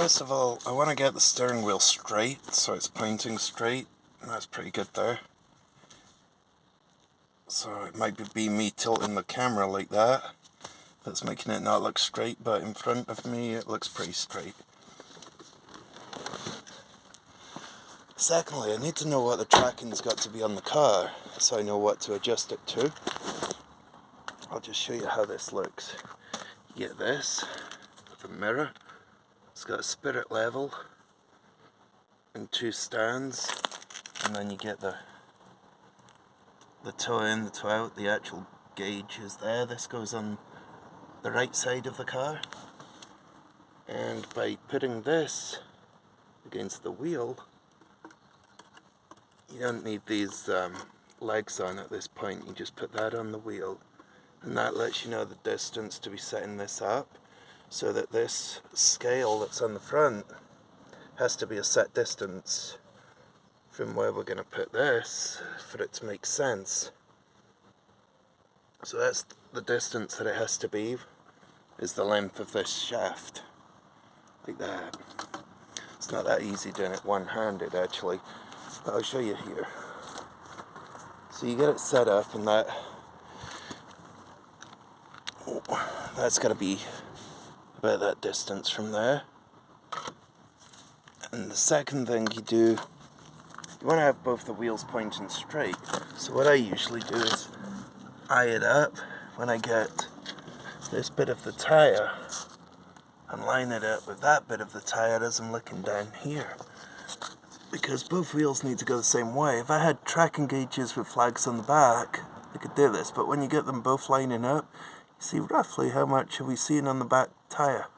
First of all, I want to get the steering wheel straight, so it's pointing straight, and that's pretty good there. So it might be me tilting the camera like that that's making it not look straight, but in front of me it looks pretty straight. Secondly, I need to know what the tracking's got to be on the car, so I know what to adjust it to. I'll just show you how this looks. You get this, with a mirror. It's got a spirit level and 2 stands, and then you get the toe in, the toe out. The actual gauge is there. This goes on the right side of the car, and by putting this against the wheel, you don't need these legs on at this point. You just put that on the wheel, and that lets you know the distance to be setting this up, so that this scale that's on the front has to be a set distance from where we're going to put this for it to make sense. So that's the distance that it has to be, is the length of this shaft, like that. It's not that easy doing it one-handed actually, but I'll show you here. So you get it set up, and that's got to be about that distance from there. And the second thing you do, you want to have both the wheels pointing straight. So what I usually do is eye it up when I get this bit of the tyre and line it up with that bit of the tyre as I'm looking down here. Because both wheels need to go the same way. If I had tracking gauges with flags on the back, I could do this, but when you get them both lining up, you see roughly how much are we seeing on the back tyre.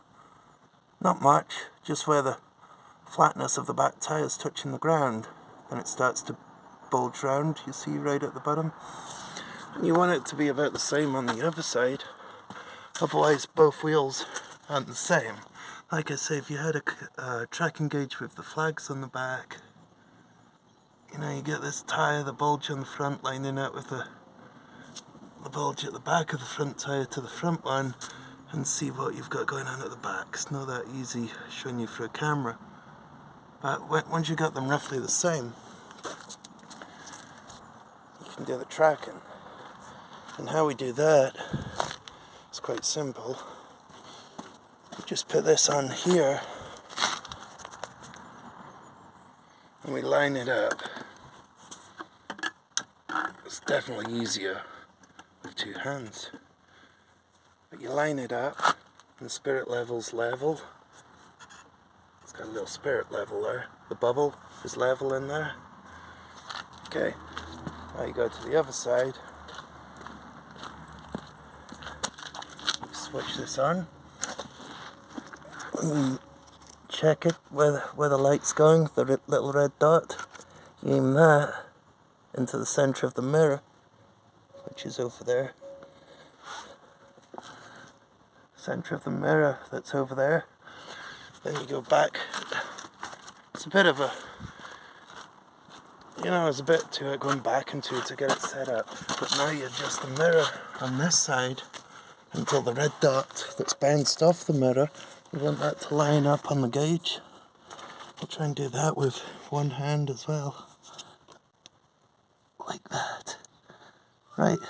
Not much, just where the flatness of the back tyre is touching the ground, and it starts to bulge round, you see right at the bottom. And you want it to be about the same on the other side, otherwise both wheels aren't the same. Like I say, if you had a tracking gauge with the flags on the back, you know, you get this tyre, the bulge on the front lining up with the bulge at the back of the front tyre to the front one, and see what you've got going on at the back. It's not that easy showing you through a camera. But once you got them roughly the same, you can do the tracking. And how we do that is quite simple. We just put this on here, and we line it up. It's definitely easier with 2 hands. But you line it up, and the spirit level's level. It's got a little spirit level there. The bubble is level in there. Okay, now you go to the other side. You switch this on. And you check it where the light's going, the little red dot. You aim that into the centre of the mirror, which is over there. Centre of the mirror that's over there. Then you go back. It's a bit of a, there's a bit to it going back into it to get it set up. But now you adjust the mirror on this side until the red dot that's bounced off the mirror, you want that to line up on the gauge. I'll try and do that with one hand as well. Like that. Right.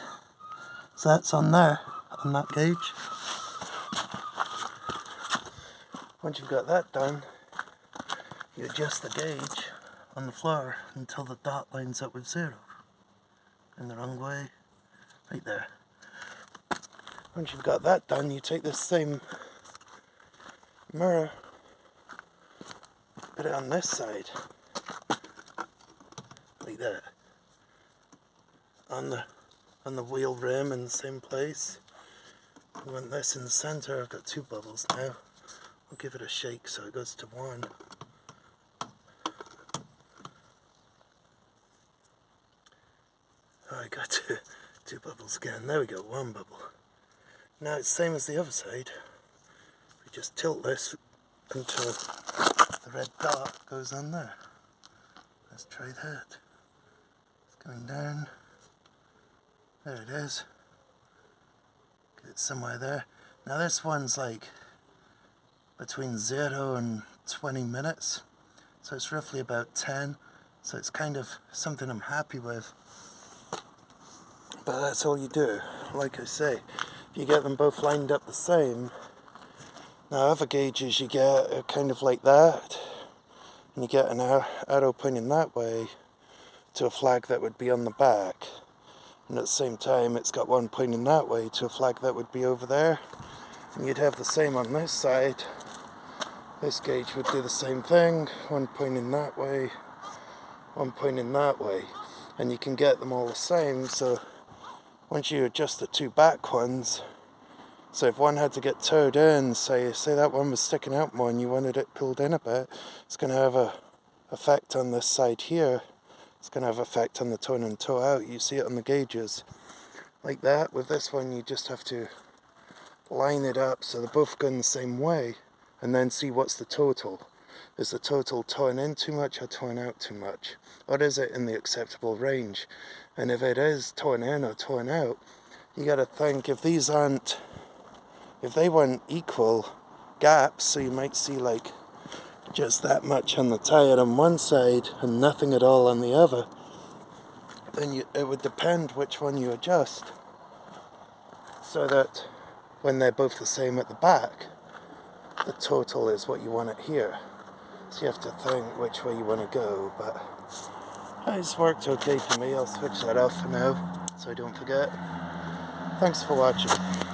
So that's on there, on that gauge. Once you've got that done, you adjust the gauge on the floor until the dot lines up with 0. In the wrong way. Right there. Once you've got that done, you take this same mirror, put it on this side, like that, on the wheel rim in the same place. You want this in the centre. I've got 2 bubbles now. I'll give it a shake so it goes to 1. Oh, I got two bubbles again. There we go, 1 bubble. Now it's the same as the other side. We just tilt this until the red dot goes on there. Let's try that. It's going down. There it is. Get it somewhere there. Now this one's like between 0 and 20 minutes, so it's roughly about 10, so it's kind of something I'm happy with. But that's all you do. Like I say, if you get them both lined up the same, now other gauges you get are kind of like that, and you get an arrow pointing that way to a flag that would be on the back, and at the same time it's got one pointing that way to a flag that would be over there, and you'd have the same on this side. This gauge would do the same thing, one pointing that way, one pointing that way, and you can get them all the same. So once you adjust the two back ones, so if one had to get towed in, say that one was sticking out more and you wanted it pulled in a bit, it's going to have a effect on this side here. It's going to have effect on the toe in and toe out. You see it on the gauges. Like that. With this one, you just have to line it up so they're both going the same way, and then see what's the total. Is the total towing in too much or towing out too much? Or is it in the acceptable range? And if it is towing in or towing out, you got to think, if they weren't equal gaps, so you might see like just that much on the tire on one side and nothing at all on the other, then it would depend which one you adjust, so that when they're both the same at the back, the total is what you want it here. So you have to think which way you want to go, but it's worked okay for me. I'll switch that off for now so I don't forget. Thanks for watching.